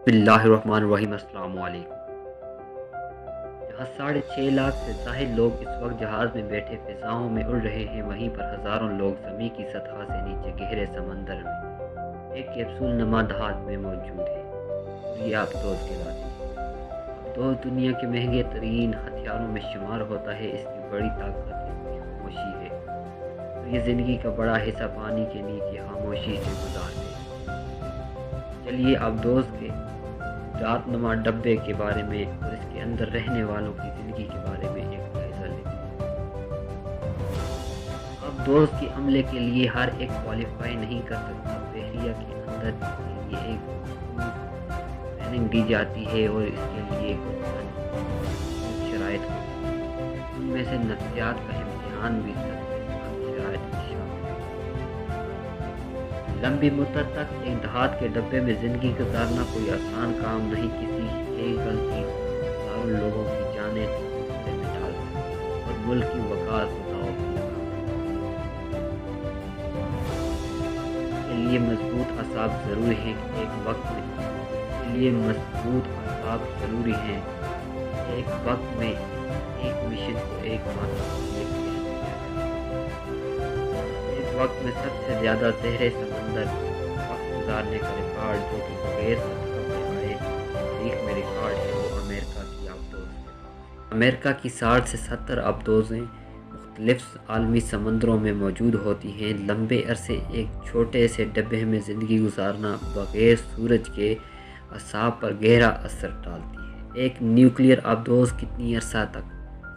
بسم اللہ الرحمن الرحیم۔ السلام علیکم۔ جہاں 6.5 لاکھ سے زائد لوگ اس وقت جہاز میں بیٹھے فضاؤں میں اڑ رہے ہیں، وہیں پر ہزاروں لوگ زمین کی سطح سے نیچے گہرے سمندر میں ایک کیپسول نما دھات میں موجود ہیں، اور یہ آبدوز کہلاتی ہے۔ آبدوز دنیا کے مہنگے ترین ہتھیاروں میں شمار ہوتا ہے۔ اس کی بڑی طاقت اس کی خاموشی ہے، اور یہ زندگی کا بڑا حصہ پانی کے نیچے خاموشی سے گزارتے ہیں۔ چلیے آبدوز کے ذات نما ڈبے کے بارے میں اور اس کے اندر رہنے والوں کی زندگی کے بارے میں ایک جائزہ لیتے ہیں۔ اب دوست کے عملے کے لیے ہر ایک کوالیفائی نہیں کر سکتا۔ بحریہ کے اندر اس کے لیے ایک مخصوص ٹریننگ دی جاتی ہے اور اس کے لیے مخصوص شرائط ہوتی ہیں۔ ان میں سے نفسیات کا امتحان بھی سب سے سخت شرائط میں شامل ہے۔ لمبی مدت تک ایک دھات کے ڈبے میں زندگی گزارنا کوئی آسان کام نہیں۔ کسی ایک غلطی ہزاروں لوگوں کی جانیں خطرے میں ڈال سکتی ہے اور ملک کی وقار کو داؤ پر لگا سکتی ہے۔ اس کے لیے مضبوط اعصاب ضروری ہیں کہ ایک وقت میں ایک مشن کو ایک ماہ تک کیا جا سکے۔ ایک وقت میں سب سے زیادہ زہر سمندر وقت گزارنے کا ریکارڈ، جو کہ بغیر سطح پہ آئے تاریخ میں ریکارڈ ہے، وہ امریکہ کی آبدوز کے پاس ہے۔ امریکہ کی 60 سے 70 آبدوزیں مختلف عالمی سمندروں میں موجود ہوتی ہیں۔ لمبے عرصے ایک چھوٹے سے ڈبے میں زندگی گزارنا بغیر سورج کے اعصاب پر گہرا اثر ڈالتی ہے۔ ایک نیوکلیئر آبدوز کتنی عرصہ تک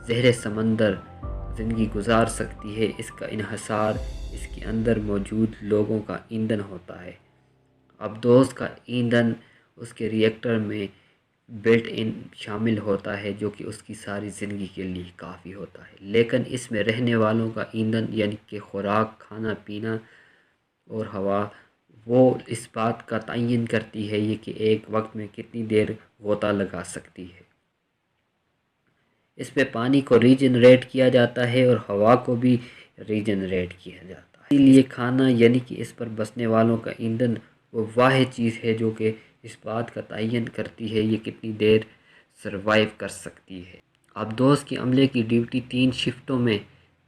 زہر سمندر زندگی گزار سکتی ہے، اس کا انحصار اس کے اندر موجود لوگوں کا ایندھن ہوتا ہے۔ آبدوز کا ایندھن اس کے ری ایکٹر میں بلٹ ان شامل ہوتا ہے، جو کہ اس کی ساری زندگی کے لیے کافی ہوتا ہے۔ لیکن اس میں رہنے والوں کا ایندھن، یعنی کہ خوراک، کھانا پینا اور ہوا، وہ اس بات کا تعین کرتی ہے یہ کہ ایک وقت میں کتنی دیر غوطہ لگا سکتی ہے۔ اس میں پانی کو ریجنریٹ کیا جاتا ہے اور ہوا کو بھی ریجنریٹ کیا جاتا ہے۔ اسی لیے کھانا، یعنی کہ اس پر بسنے والوں کا ایندھن، وہ واحد چیز ہے جو کہ اس بات کا تعین کرتی ہے یہ کتنی دیر سروائیو کر سکتی ہے۔ آبدوز کے عملے کی ڈیوٹی 3 شفٹوں میں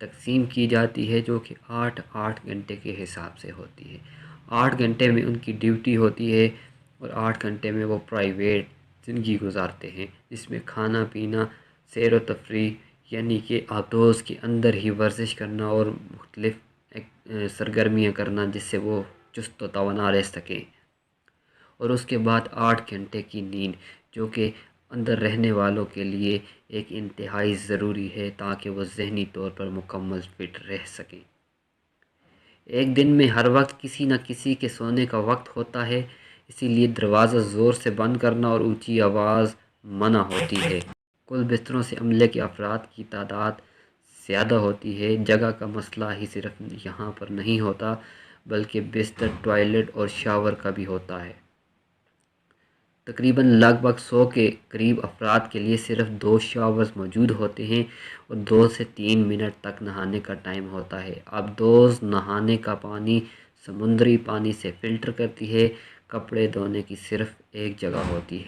تقسیم کی جاتی ہے، جو کہ 8-8 گھنٹے کے حساب سے ہوتی ہے۔ 8 گھنٹے میں ان کی ڈیوٹی ہوتی ہے اور 8 گھنٹے میں وہ پرائیویٹ زندگی گزارتے ہیں، جس میں کھانا پینا، سیر و تفریح، یعنی کہ آبدوز کے اندر ہی ورزش کرنا اور مختلف سرگرمیاں کرنا جس سے وہ چست و توانا رہ سکیں، اور اس کے بعد 8 گھنٹے کی نیند، جو کہ اندر رہنے والوں کے لیے ایک انتہائی ضروری ہے تاکہ وہ ذہنی طور پر مکمل فٹ رہ سکیں۔ ایک دن میں ہر وقت کسی نہ کسی کے سونے کا وقت ہوتا ہے، اسی لیے دروازہ زور سے بند کرنا اور اونچی آواز منع ہوتی ہے۔ کل بستروں سے عملے کے افراد کی تعداد زیادہ ہوتی ہے۔ جگہ کا مسئلہ ہی صرف یہاں پر نہیں ہوتا، بلکہ بستر، ٹوائلٹ اور شاور کا بھی ہوتا ہے۔ تقریباً لگ بھگ 100 کے قریب افراد کے لیے صرف 2 شاورز موجود ہوتے ہیں اور 2 سے 3 منٹ تک نہانے کا ٹائم ہوتا ہے۔ آبدوز نہانے کا پانی سمندری پانی سے فلٹر کرتی ہے۔ کپڑے دھونے کی صرف ایک جگہ ہوتی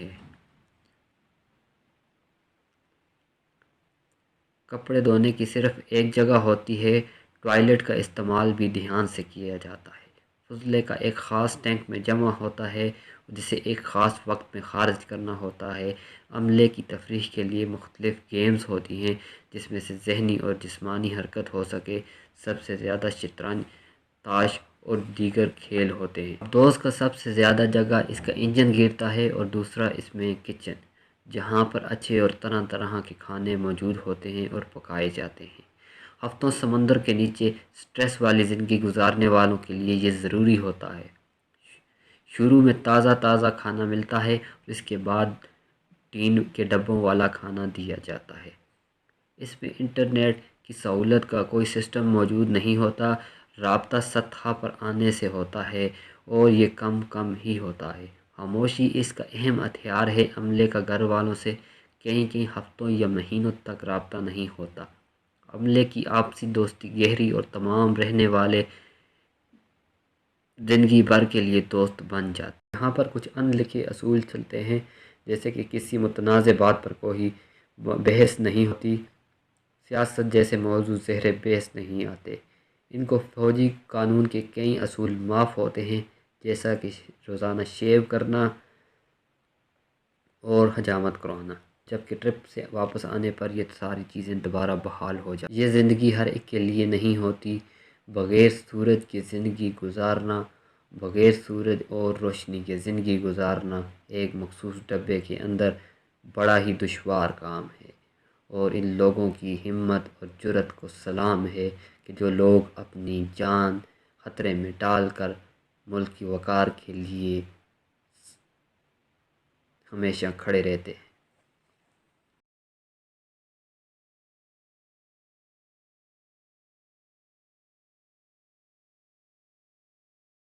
ہے۔ ٹوائلٹ کا استعمال بھی دھیان سے کیا جاتا ہے۔ فضلے کا ایک خاص ٹینک میں جمع ہوتا ہے جسے ایک خاص وقت میں خارج کرنا ہوتا ہے۔ عملے کی تفریح کے لیے مختلف گیمز ہوتی ہیں جس میں سے ذہنی اور جسمانی حرکت ہو سکے۔ سب سے زیادہ شطرنج، تاش اور دیگر کھیل ہوتے ہیں۔ آبدوز کا سب سے زیادہ جگہ اس کا انجن گھیرتا ہے اور دوسرا اس میں کچن، جہاں پر اچھے اور طرح طرح کے کھانے موجود ہوتے ہیں اور پکائے جاتے ہیں۔ ہفتوں سمندر کے نیچے سٹریس والی زندگی گزارنے والوں کے لیے یہ ضروری ہوتا ہے۔ شروع میں تازہ کھانا ملتا ہے اور اس کے بعد ٹین کے ڈبوں والا کھانا دیا جاتا ہے۔ اس میں انٹرنیٹ کی سہولت کا کوئی سسٹم موجود نہیں ہوتا۔ رابطہ سطح پر آنے سے ہوتا ہے اور یہ کم ہی ہوتا ہے۔ خاموشی اس کا اہم ہتھیار ہے۔ عملے کا گھر والوں سے کئی ہفتوں یا مہینوں تک رابطہ نہیں ہوتا۔ عملے کی آپسی دوستی گہری اور تمام رہنے والے زندگی بھر کے لیے دوست بن جاتے۔ یہاں پر کچھ ان لکھے اصول چلتے ہیں، جیسے کہ کسی متنازع بات پر کوئی بحث نہیں ہوتی، سیاست جیسے موضوع زہر بحث نہیں آتے، ان کو فوجی قانون کے کئی اصول معاف ہوتے ہیں، جیسا کہ روزانہ شیو کرنا اور حجامت کروانا، جبکہ ٹرپ سے واپس آنے پر یہ ساری چیزیں دوبارہ بحال ہو جائیں۔ یہ زندگی ہر ایک کے لیے نہیں ہوتی، بغیر سورج کی زندگی گزارنا، بغیر سورج اور روشنی کے زندگی گزارنا ایک مخصوص ڈبے کے اندر بڑا ہی دشوار کام ہے، اور ان لوگوں کی ہمت اور جرأت کو سلام ہے کہ جو لوگ اپنی جان خطرے میں ڈال کر ملک کی وقار کے لیے ہمیشہ کھڑے رہتے ہیں۔